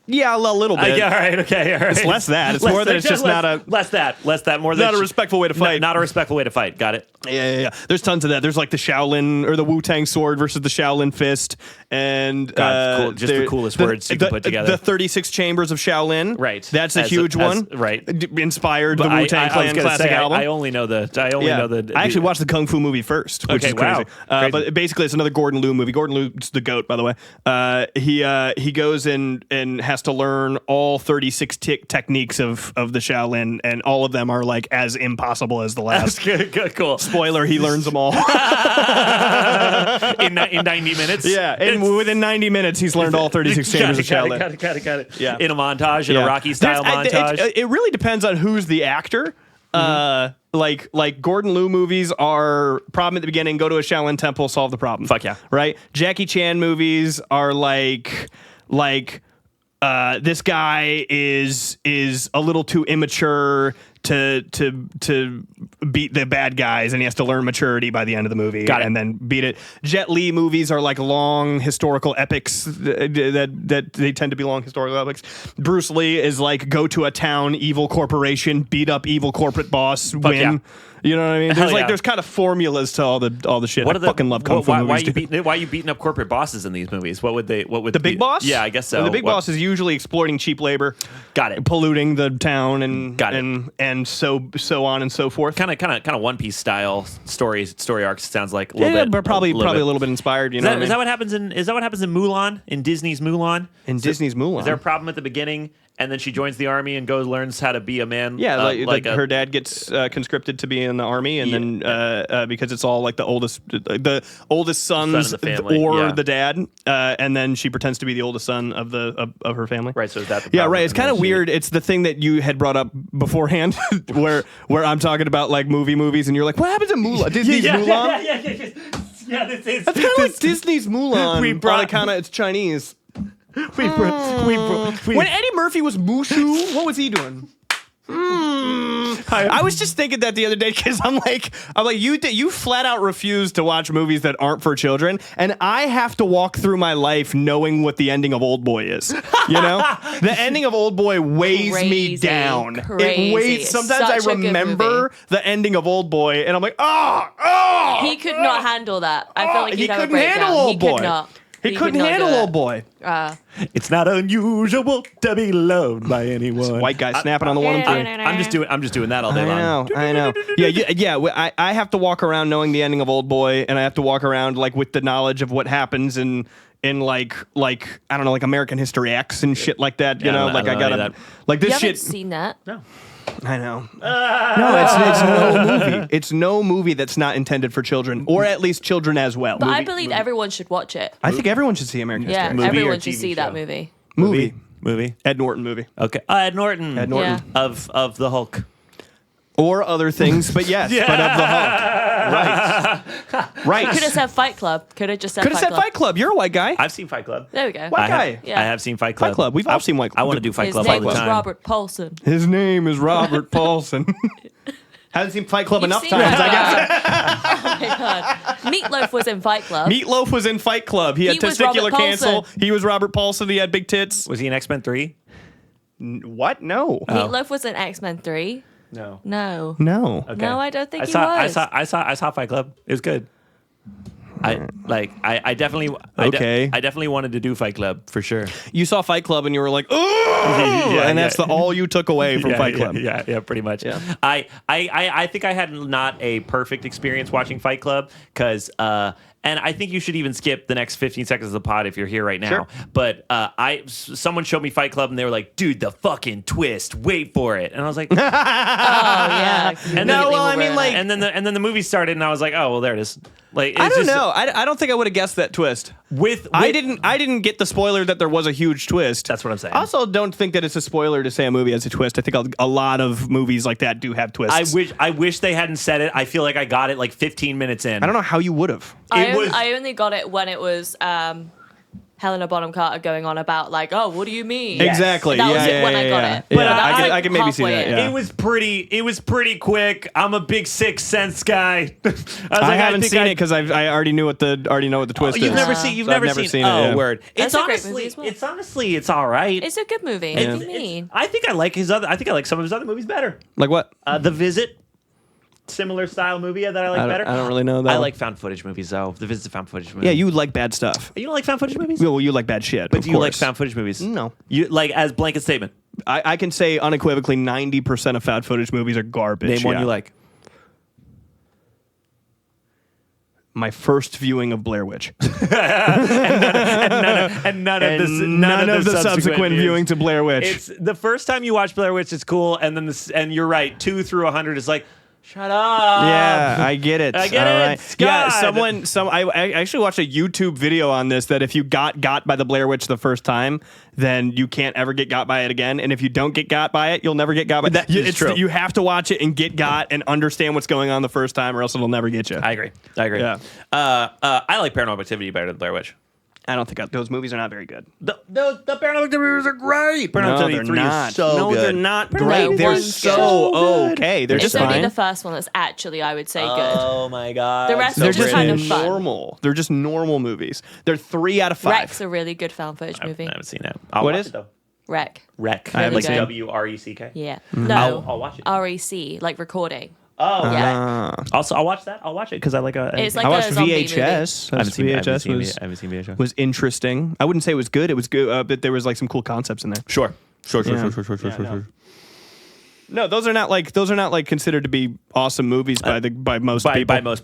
Yeah, a little bit. All right. It's less that. It's more that it's just not a less that more than not a respectful way to fight. Not a respectful way to fight. Got it. Yeah. There's tons of that. There's like the Shaolin or the Wu-Tang sword versus the Shaolin fist, and cool. Just the coolest words you can put together. The 36 Chambers of Shaolin. Right. That's a huge one. Right. Inspired the Wu-Tang Clan classic album. I only know the. I actually watched the Kung Fu movie first, which is crazy. Wow. But basically, it's another Gordon Liu movie. Gordon Liu's the GOAT, by the way. He goes and has to learn all 36 techniques of the Shaolin, and all of them are like as impossible as the last. Good, cool. Spoiler: he learns them all in 90 minutes. Yeah, and within 90 minutes, he's learned all 36 chambers of Shaolin. Got it. Yeah. In a montage, in a Rocky style montage. It really depends on who's the actor. Like Gordon Liu movies are problem at the beginning, go to a Shaolin temple, solve the problem. Fuck yeah. Right? Jackie Chan movies are like this guy is a little too immature to beat the bad guys, and he has to learn maturity by the end of the movie. Got it. And then beat it. Jet Li movies are like long historical epics that they tend to be long historical epics. Bruce Lee is like go to a town, evil corporation, beat up evil corporate boss, win. Yeah. You know what I mean? There's kind of formulas to all the shit. I fucking love kung fu movies. Why are you beating up corporate bosses in these movies? What would the big boss? Yeah, I guess so. Well, the big boss is usually exploiting cheap labor. Got it. Polluting the town and so on and so forth. Kind of One Piece style story arcs. It sounds like a little bit, but probably a little bit inspired. You know, is that what happens in Mulan? In Disney's Mulan? Disney's Mulan, is there a problem at the beginning? And then she joins the army and learns how to be a man. Yeah, her dad gets conscripted to be in the army, and then because it's all like the oldest sons of the family, or the dad, and then she pretends to be the oldest son of her family. Right. So is that right? It's kind of weird. It's the thing that you had brought up beforehand, where I'm talking about like movies, and you're like, what happens in Mulan? Disney's Mulan. Yeah. That's kind of like Disney's Mulan. It's Chinese. When Eddie Murphy was Mushu, what was he doing? I was just thinking that the other day because I'm like you flat out refuse to watch movies that aren't for children, and I have to walk through my life knowing what the ending of Oldboy is. You know, the ending of Oldboy weighs me down. Crazy. It weighs. Sometimes I remember the ending of Oldboy, and I'm like, He could not handle that. I feel like he couldn't handle Oldboy. He couldn't handle Oldboy. It's not unusual to be loved by anyone. White guy snapping on the 1 and 3. I'm just doing that all day long. I know. Yeah. I have to walk around knowing the ending of Oldboy, and I have to walk around like with the knowledge of what happens in like I don't know, like American History X and shit like that. You know, like I gotta like this shit. You haven't shit. seen that? No. I know. No, it's no movie. It's no movie that's not intended for children, or at least children as well. But I believe everyone should watch it. I think everyone should see American History. Yeah, everyone should see that movie. Movie. Ed Norton movie. Okay. Ed Norton. Yeah. Of the Hulk. Or other things, but yes, but of the Hulk. Right. Could have said Fight Club. Could have just said Fight Club. You're a white guy. I've seen Fight Club. There we go. White guy. Yeah. I have seen Fight Club. Fight Club. We've all seen White Club. I want to do Fight His Club all name the was time. Robert Paulson. His name is Robert Paulson. Hasn't seen Fight Club You've enough seen times, Fight I guess. Club. Oh my god. Meatloaf was in Fight Club. Meatloaf was in Fight Club. He had He was testicular Robert cancel. Paulson. He was Robert Paulson. He had big tits. Was he in X-Men 3? What? No. Meatloaf was in X-Men 3. No. No. No. Okay. No, I don't think he I was. saw Fight Club. It was good. I definitely Okay. I definitely wanted to do Fight Club for sure. You saw Fight Club and you were like, oh, Yeah, and that's all you took away from Fight Club. Yeah, pretty much. Yeah. I think I had not a perfect experience watching Fight Club because and I think you should even skip the next 15 seconds of the pod if you're here right now. Sure. But someone showed me Fight Club and they were like, dude, the fucking twist, wait for it. And I was like, Oh yeah. And No, then- well, I mean, like, and then the movie started and I was like, oh well, there it is. Like I it's don't just- know. I don't think I would have guessed that twist. With I didn't get the spoiler that there was a huge twist. That's what I'm saying. I also don't think that it's a spoiler to say a movie has a twist. I think a lot of movies like that do have twists. I wish they hadn't said it. I feel like I got it like 15 minutes in. I don't know how you would have. I only got it when it was Helena Bonham Carter going on about like, oh, what do you mean? Exactly. That was yeah, it when I got yeah. it. Yeah, But that was, I can maybe see halfway that. in. Yeah. It was pretty quick. I'm a big Sixth Sense guy. I haven't seen it because I already know what the twist is. You've never seen. You've So I've never seen. it. Oh, Yeah. word! That's It's a great honestly, movie as well. it's all right. It's a good movie. Yeah. What do you mean? I think I like his other. I think I like some of his other movies better. Like what? The Visit, similar style movie that I like better. I don't really know that. I like found footage movies though. The Visit's a found footage movie. Yeah, you like bad stuff. You don't like found footage movies? Well, you like bad shit. But of do you like course. found footage movies? No. You like as blanket statement. I can say unequivocally 90% of found footage movies are garbage. Name one yeah. you like. My first viewing of Blair Witch. And none of the subsequent views. viewings of Blair Witch. It's the first time you watch Blair Witch, it's cool, and then and you're right, 2 through 100 is like, shut up. Yeah, I get it. I get All it. right. God. Yeah, I actually watched a YouTube video on this that if you got by the Blair Witch the first time, then you can't ever get got by it again. And if you don't get got by it, you'll never get got by it. That is true. You have to watch it and get got and understand what's going on the first time, or else it'll never get you. I agree. Yeah. I like Paranormal Activity better than Blair Witch. I don't think those movies are not very good. The Paranormal Activity movies are great. Paranormal No, Activity they're 3 not. is so no, good. they're not No, great. They're one's so good. okay. They're It's just only fine. the first one that's actually, I would say, good. Oh my god. The rest They're are just kind of fun. normal. They're just normal movies. They're 3 out of 5. Wreck's a really good found footage I movie. haven't seen it. I'll What watch is? it though. Wreck. Wreck. I haven't like seen it. WRECK. Yeah. Mm-hmm. No. I'll watch it. REC, like recording. Oh Yeah. Also, I'll watch that. I'll watch it because I like a. It's like I watched a zombie movie. VHS. I haven't seen VHS I haven't seen VHS. was interesting. I wouldn't say it was good. It was good, but there was like some cool concepts in there. Sure. Yeah. No, those are not like considered to be awesome movies by most people. By most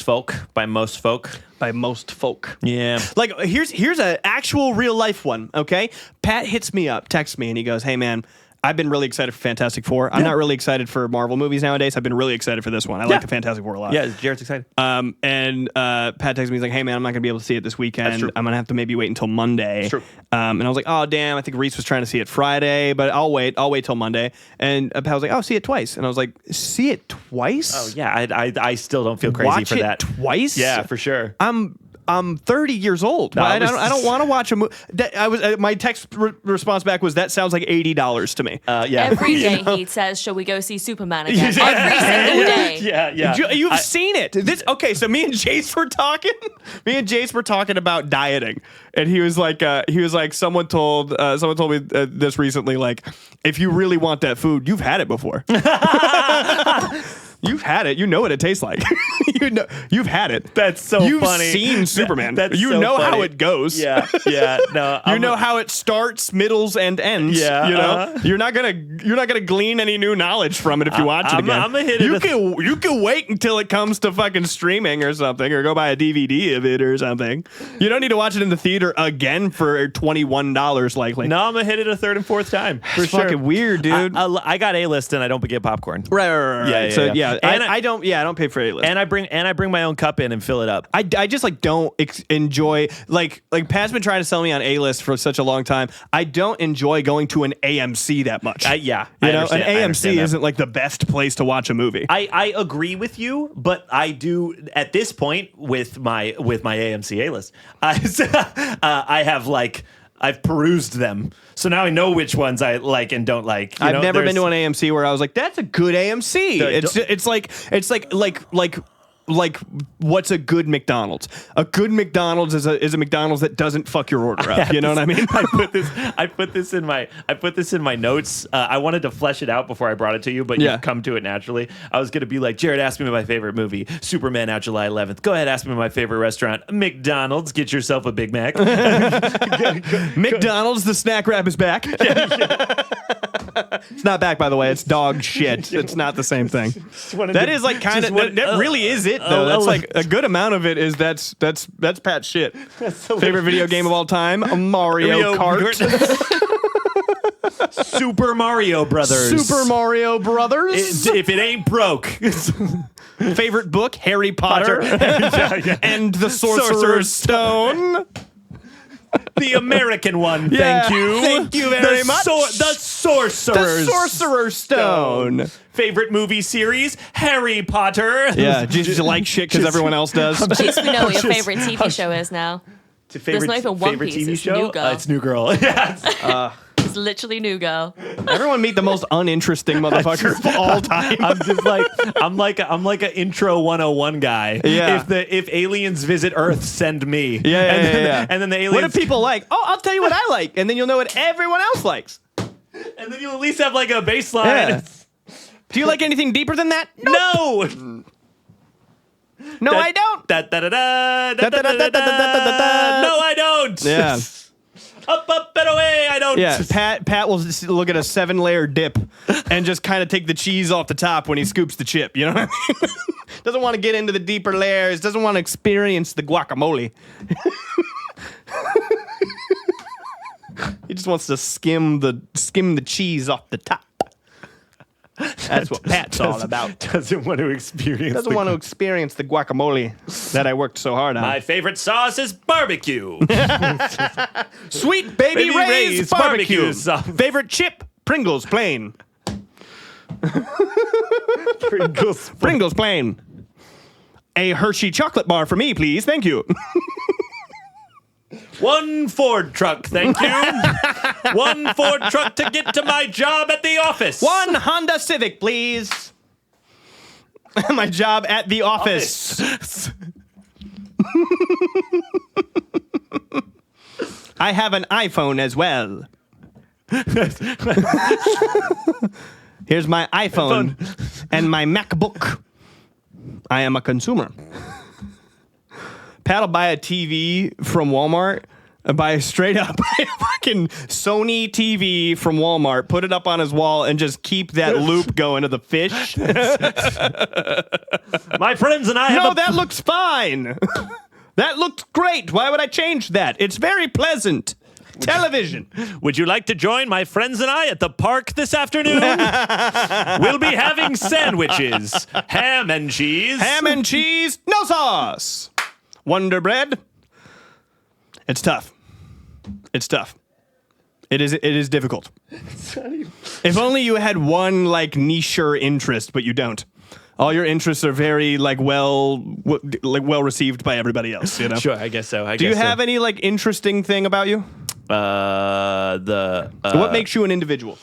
folk. By most folk. By most folk. Yeah. Like here's an actual real life one. Okay, Pat hits me up, texts me, and he goes, "Hey man, I've been really excited for Fantastic Four. I'm not really excited for Marvel movies nowadays. I've been really excited for this one. I like the Fantastic Four a lot. Yeah, Jared's excited. And Pat texted me, he's like, hey man, I'm not gonna be able to see it this weekend. That's true. I'm gonna have to maybe wait until Monday. That's true. And I was like, oh damn, I think Reese was trying to see it Friday, but I'll wait till Monday. And Pat was like, oh, see it twice. And I was like, see it twice? Oh yeah, I still don't feel crazy Watch for it that. twice? Yeah, for sure. I'm 30 years old. No, I don't want to watch a movie. My text response back was, that sounds like $80 to me. Yeah. Every day he says, shall we go see Superman again? Every single day. Yeah. You've seen it. Okay, so me and Jace were talking about dieting, and he was like, someone told me this recently, like, if you really want that food, you've had it before. You've had it. You know what it tastes like. You've had it. That's so You've funny. seen Superman. That's you so know funny. how it goes. Yeah. No. You know how it starts, middles, and ends. Yeah, you know you're not gonna glean any new knowledge from it if you watch it again. I'm gonna hit it. You can wait until it comes to fucking streaming or something, or go buy a DVD of it or something. You don't need to watch it in the theater again for $21 likely. No, I'm gonna hit it a third and fourth time. For It's sure. fucking weird, dude. I got A-list and I don't get popcorn. Right. Yeah. So And I don't pay for A-list. And I bring my own cup in and fill it up. I just like don't enjoy like Pat's been trying to sell me on A-list for such a long time. I don't enjoy going to an AMC that much. You know, an AMC isn't like the best place to watch a movie. I agree with you, but I do at this point with my AMC A-list. I have like I've perused them, so now I know which ones I like and don't like. I've never been to an AMC where I was like, "That's a good AMC." It's like what's a good McDonald's? A good McDonald's is a McDonald's that doesn't fuck your order up. You know what I mean? I put this in my notes. I wanted to flesh it out before I brought it to you, but you've come to it naturally. I was gonna be like, Jared, ask me my favorite movie. Superman out July 11th. Go ahead, ask me my favorite restaurant. McDonald's. Get yourself a Big Mac. McDonald's. The snack wrap is back. It's not back, by the way. It's dog shit. It's not the same thing. That is like kind of that really is it though. That's like a good amount of it is that's Pat's shit. Favorite video game of all time? Mario Kart. Super Mario Brothers. Super Mario Brothers. If it ain't broke. Favorite book? Harry Potter. And the Sorcerer's Stone. The American one, Yeah, thank you. thank you very much. The Sorcerer's Stone. Favorite movie series? Harry Potter. Yeah, just like shit because everyone else does. At least we know what your favorite TV show is now. There's not even One favorite Piece. TV It's show? New Girl. It's New Girl. Yes. It's literally New Girl. Everyone meet the most uninteresting motherfucker of all time. I'm just like I'm like an intro 101 guy. Yeah. If aliens visit Earth, send me. Yeah. And then the aliens. What do people like? Oh, I'll tell you what I like, and then you'll know what everyone else likes. And then you'll at least have like a baseline. Yeah. Do you like anything deeper than that? No. No, I don't. No, I don't. Yeah. Up and away. I don't. Yeah, Pat will just look at a 7-layer dip and just kind of take the cheese off the top when he scoops the chip. You know what I mean? Doesn't want to get into the deeper layers. Doesn't want to experience the guacamole. He just wants to skim the cheese off the top. That's what Pat's all about. Doesn't want to experience. Doesn't want to experience the guacamole that I worked so hard on. My favorite sauce is barbecue. Sweet Baby Ray's barbecue. Favorite chip? Pringles plain. Pringles plain. A Hershey chocolate bar for me, please. Thank you. One Ford truck, thank you. One Ford truck to get to my job at the office. One Honda Civic, please. My job at the office. I have an iPhone as well. Here's my iPhone and my MacBook. I am a consumer. Pat will buy a TV from Walmart, buy straight up a fucking Sony TV from Walmart, put it up on his wall, and just keep that loop going to the fish. My friends and I have No, that looks fine. That looked great. Why would I change that? It's very pleasant. Television. Would you like to join my friends and I at the park this afternoon? We'll be having sandwiches. Ham and cheese. Ham and cheese, no sauce. Wonder Bread. It's tough. It's tough. It is difficult. If only you had one like niche-er interest, but you don't. All your interests are very well received by everybody else. You know. Sure, I guess so. Do you have any like interesting thing about you? What makes you an individual?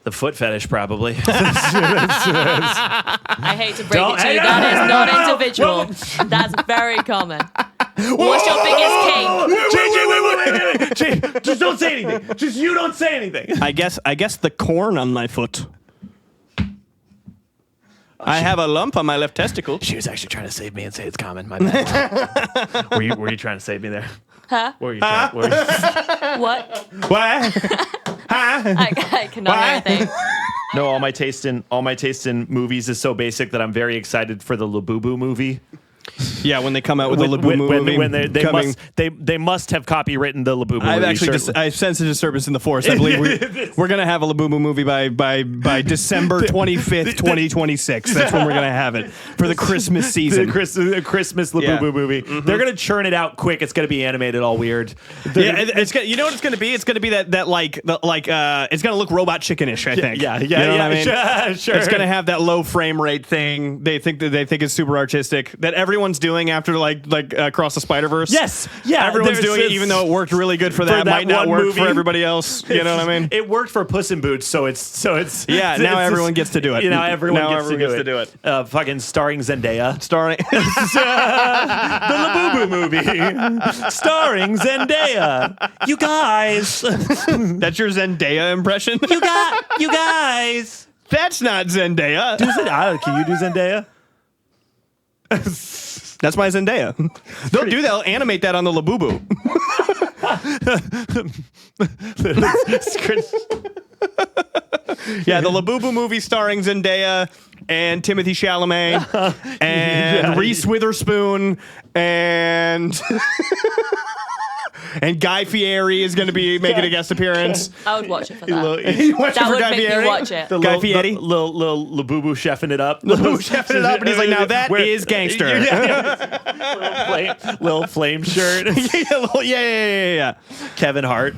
The foot fetish, probably. I hate to break it to you, that is not individual. That's very common. What's your biggest kink? JJ, wait. Just don't say anything. Just you don't say anything. I guess the corn on my foot. I have a lump on my left testicle. She was actually trying to save me and say it's common. My bad. Were you trying to save me there? Huh? What were you trying? What? What? I cannot hear anything. No, all my taste in movies is so basic that I'm very excited for the Loobu movie. Yeah, when they come out with the Loobu movie, when they must have copywritten the Loobu movie. I've sensed a disturbance in the force. I believe we're gonna have a Loobu movie by December 25th, 2026. That's when we're gonna have it for the Christmas season. The Christmas Loobu movie. Mm-hmm. They're gonna churn it out quick. It's gonna be animated all weird. You know what it's gonna be? It's gonna be it's gonna look Robot Chicken-ish. I think. Yeah. You know what I mean? Sure. It's gonna have that low frame rate thing. They think it's super artistic. That everyone everyone's doing after like Across the Spider-Verse? Yes. Yeah. Everyone's doing it, even though it worked really good for that. Might not work for everybody else. You know what I mean? It worked for Puss in Boots, so it's now everyone gets to do it. Now everyone gets to do it. Fucking starring Zendaya. Starring the Loobu movie. Starring Zendaya. You guys. That's your Zendaya impression? You guys. That's not Zendaya. Can you do Zendaya? That's my Zendaya. They'll do that. They'll animate that on the Loobu. Yeah, the Loobu movie starring Zendaya and Timothée Chalamet and Reese Witherspoon and and Guy Fieri is going to be making a guest appearance. I would watch it for that. That would make me watch it. Guy Fieri? Little Loobu chefing it up. Loobu chefing it up, and he's like, now that is gangster. Little flame shirt. Yeah. Kevin Hart.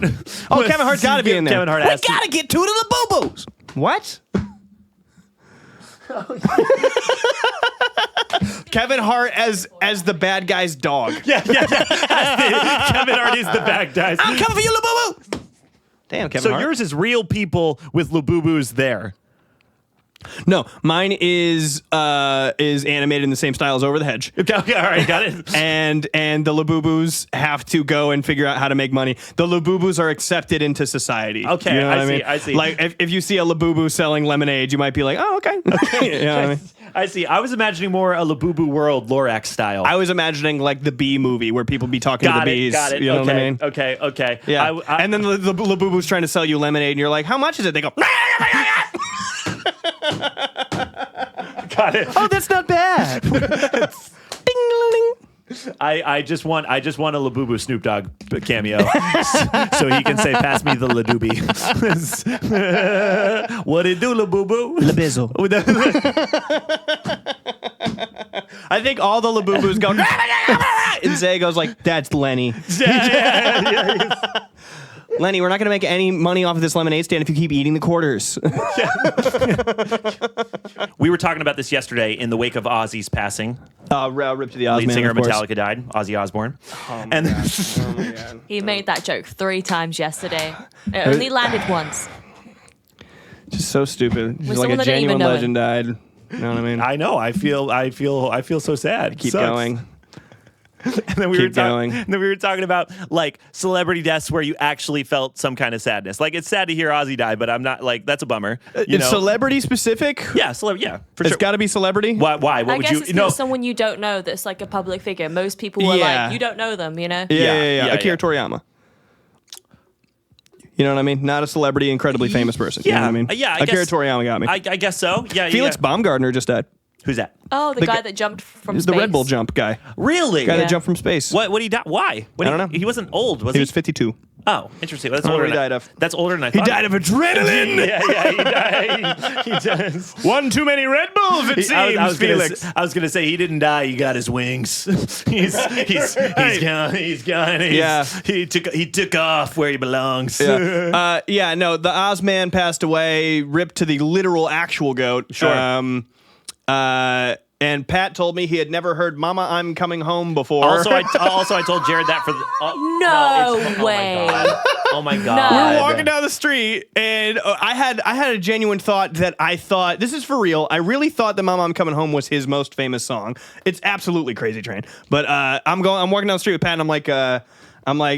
Oh, Kevin Hart's got to be in there. Kevin Hart we has got to get to the Boobos. What? Kevin Hart as the bad guy's dog. Yeah. Kevin Hart is the bad guy. I'm coming for you, Loobu. Damn, Kevin Hart. So yours is real people with Loobubus there. No, mine is animated in the same style as Over the Hedge. Okay, all right, got it. And the Loobubus have to go and figure out how to make money. The Loobubus are accepted into society. Okay, you know I see. Like if you see a Labubu selling lemonade, you might be like, oh, okay. You know what I mean? I see. I was imagining more a Labubu World Lorax style. I was imagining like the bee movie where people be talking to the bees. Got it. You know what I mean? Okay. Yeah. And then the Labubu's trying to sell you lemonade, and you're like, how much is it? They go, got it. oh, that's not bad. Ding-a-ling. I just want a Labubu Snoop Dogg cameo so he can say, pass me the Ladoobie. What it do, Labubu? Labizzle. I think all the Labubus go, and Zay goes like, that's Lenny. Yeah. Lenny, we're not going to make any money off of this lemonade stand if you keep eating the quarters. We were talking about this yesterday in the wake of Ozzy's passing. Rip to the Ozzy. Lead singer of Metallica died, Ozzy Osbourne. Oh my God. He made that joke 3 times yesterday. It only landed once. Just so stupid. Just With like someone a that didn't even genuine know legend died. You know what I mean? I know. I feel so sad. Keep Sucks. going. And then we Keep going. And then we were talking about like celebrity deaths where you actually felt some kind of sadness. Like it's sad to hear Ozzy die, but I'm not like that's a bummer. You know? Celebrity specific? Yeah, for It's sure. got to be celebrity. Why? What I would guess you? it's someone you don't know that's like a public figure. Most people are like, you don't know them, you know? Yeah. Akira Yeah. Toriyama. You know what I mean? Not a celebrity, incredibly famous person. You know what I mean? Yeah. Akira Toriyama got me. I guess so. Yeah. Felix Baumgartner just died. Who's that? Oh, the guy that jumped from He's space. the Red Bull jump guy. Really? Guy Yeah. that jumped from space. What? What he died? Why? I don't know. He wasn't old, was He he? was 52. Oh, interesting. Well, that's I don't older know what he died of. That's older than I He thought. died of adrenaline. Yeah. He does. One too many Red Bulls, it seems, I was Felix. I was gonna say he didn't die. He got his wings. he's gone. He's gone. Yeah. He took off where he belongs. Yeah. No, the Ozman passed away, ripped to the literal actual goat. Sure. And Pat told me he had never heard "Mama, I'm Coming Home" before. Also, I told Jared that for the. No way. Oh my god. No. We were walking down the street, and I had a genuine thought that I thought, this is for real. I really thought that "Mama, I'm Coming Home" was his most famous song. It's absolutely Crazy Train. But I'm walking down the street with Pat, and I'm like,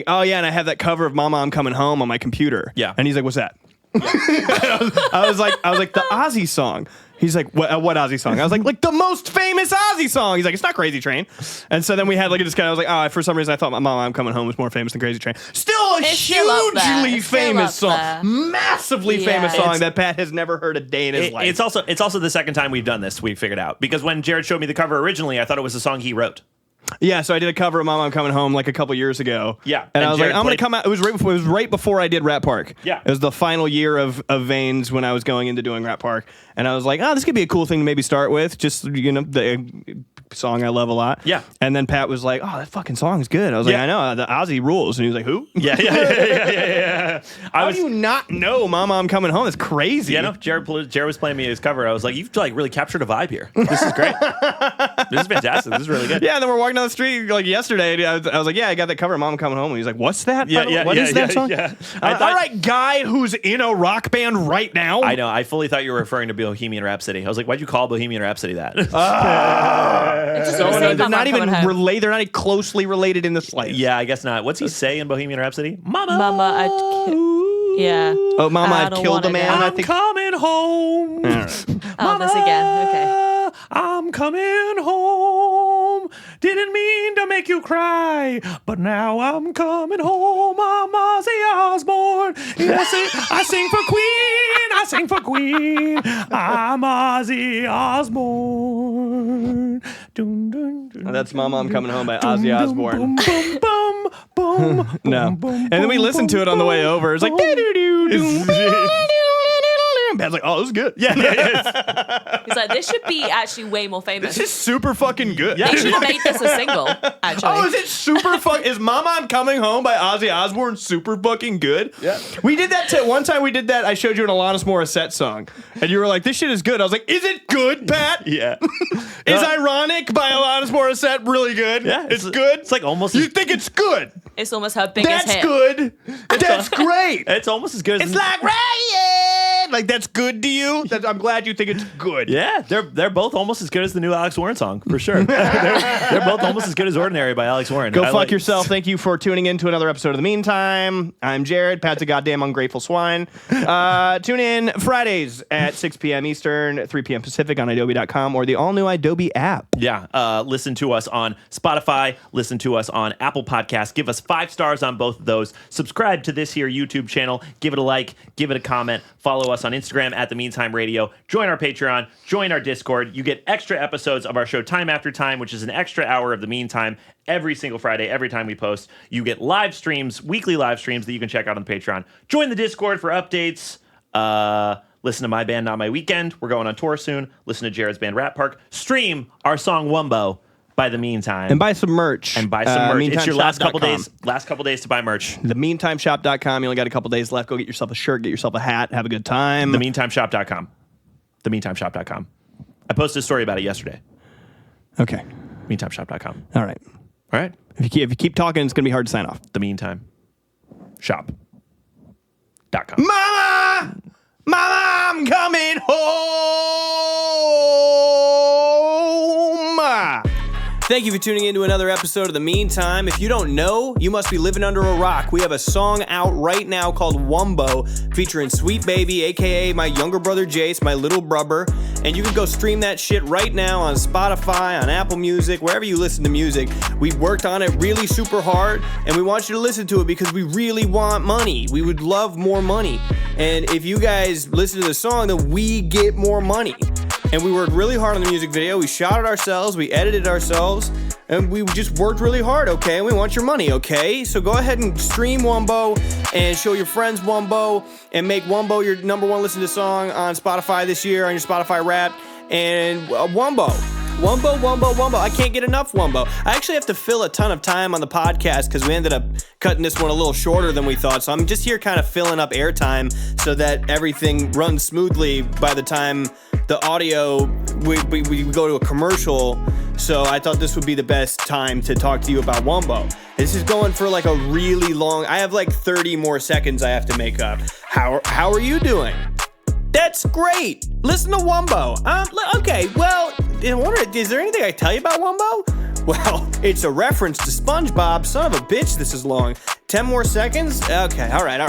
oh yeah, and I have that cover of "Mama, I'm Coming Home" on my computer. Yeah. And he's like, what's that? I was like, the Ozzy song. He's like, what Ozzy song? I was like the most famous Ozzy song. He's like, it's not Crazy Train. And so then we had like a discussion. I was like, oh, for some reason I thought "Mama, I'm Coming Home" was more famous than Crazy Train. Still a It's still up there. hugely It's still famous up song, there. massively Yeah. famous song It's- that Pat has never heard a day in his life. It's also the second time we've done this. We figured out because when Jared showed me the cover originally, I thought it was a song he wrote. Yeah, so I did a cover of "Mama, I'm Coming Home" like a couple years ago. Yeah, and and I was Jared like, I'm gonna played- come out. It was right before I did Rat Park. Yeah. it was the final year of Veins when I was going into doing Rat Park, and I was like, oh, this could be a cool thing to maybe start with. Just song I love a lot. Yeah. And then Pat was like, "Oh, that fucking song's good." I was like, "I know, the Ozzy rules." And he was like, "Who?" Yeah. How do you not know "Mama, I'm Coming Home"? It's crazy. Yeah, no. Jared was playing me his cover. I was like, "You've like really captured a vibe here. This is great. This is fantastic. This is really good." Yeah. And then we're walking down the street like yesterday. I was like, "Yeah, I got that cover, Mom, I'm Coming Home." And he's like, "What's that? What is that song?" Yeah. All right, guy who's in a rock band right now. I know. I fully thought you were referring to Bohemian Rhapsody. I was like, "Why'd you call Bohemian Rhapsody that?" It's just gonna say They're Mama, not I'm even coming home. related. They're not even closely related in the slightest. Yeah, I guess not. What's he say in Bohemian Rhapsody? Mama. Yeah. Oh, Mama, I I've don't killed a wanna man. know. I I'm think. coming home. All right. Oh, this again. Okay. I'm coming home. Didn't mean to make you cry, but now I'm coming home. I'm Ozzy Osbourne. I sing for Queen. I sing for Queen. I'm Ozzy Osbourne. Dun, dun, dun, That's Mama, I'm Coming Home by Ozzy Osbourne. boom, boom, boom, boom, No. boom, And then we listened to it on the way over. It's like, Pat's like, "Oh, this is good." Yeah. He's like, this should be actually way more famous. This is super fucking good. They should have made this a single, actually. Oh, is it super fucking? Is "Mama, I'm Coming Home" by Ozzy Osbourne super fucking good? Yeah. We did that one time. We did that. I showed you an Alanis Morissette song, and you were like, "This shit is good." I was like, "Is it good, Pat?" Yeah. Is "Ironic" by Alanis Morissette really good? Yeah, it's good. It's like almost. You think it's good? It's almost her biggest That's hit. good. That's great. It's almost as good as. It's like Ryan. Like that's good to you. I'm glad you think it's good. Yeah, they're both almost as good as the new Alex Warren song, for sure. they're both almost as good as Ordinary by Alex Warren. Go fuck yourself. Thank you for tuning in to another episode of The Meantime. I'm Jared. Pat's a goddamn ungrateful swine. Tune in Fridays at 6 p.m. Eastern, 3 p.m. Pacific on idobi.com or the all-new idobi app. Yeah, listen to us on Spotify, listen to us on Apple Podcasts. Give us 5 stars on both of those. Subscribe to this here YouTube channel. Give it a like, give it a comment. Follow us on Instagram at The Meantime Radio. Join our Patreon. Join our Discord. You get extra episodes of our show Time After Time, which is an extra hour of The Meantime every single Friday, every time we post. You get live streams, weekly live streams that you can check out on the Patreon. Join the Discord for updates. Listen to my band, Not My Weekend. We're going on tour soon. Listen to Jared's band, Rat Park. Stream our song Wumbo by The Meantime. And buy some merch. It's your last couple meantimeshop.com. days to buy merch. TheMeantimeShop.com. You only got a couple days left. Go get yourself a shirt, get yourself a hat, have a good time. TheMeantimeShop.com. TheMeantimeShop.com. I posted a story about it yesterday. Okay. MeantimeShop.com. All right. All right. If you keep talking, it's going to be hard to sign off. The Meantime Shop.com. Mama! Mama, I'm coming home! Thank you for tuning in to another episode of The Meantime. If you don't know, you must be living under a rock. We have a song out right now called Wumbo, featuring Sweet Baby, a.k.a. my younger brother Jace, my little brother. And you can go stream that shit right now on Spotify, on Apple Music, wherever you listen to music. We worked on it really super hard, and we want you to listen to it because we really want money. We would love more money. And if you guys listen to the song, then we get more money. And we worked really hard on the music video. We shot it ourselves, we edited ourselves, and we just worked really hard, okay? And we want your money, okay? So go ahead and stream Wumbo and show your friends Wumbo and make Wumbo your number one listen to song on Spotify this year, on your Spotify Wrapped. And Wumbo. I can't get enough Wumbo. I actually have to fill a ton of time on the podcast because we ended up cutting this one a little shorter than we thought. So I'm just here kind of filling up airtime so that everything runs smoothly by the time the audio, we go to a commercial. So I thought this would be the best time to talk to you about Wumbo. This is going for like a really long, I have like 30 more seconds I have to make up. How are you doing? That's great. Listen to Wumbo. Okay, well, I wonder, is there anything I tell you about Wumbo? Well, it's a reference to SpongeBob. Son of a bitch, this is long. 10 more seconds? Okay, all right.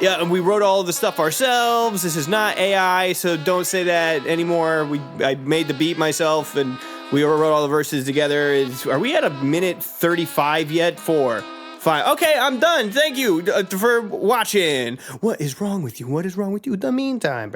Yeah, we wrote all of the stuff ourselves. This is not AI, so don't say that anymore. I made the beat myself, and we wrote all the verses together. Are we at a minute 35 yet? 4, 5. Okay, I'm done. Thank you for watching. What is wrong with you? The Meantime.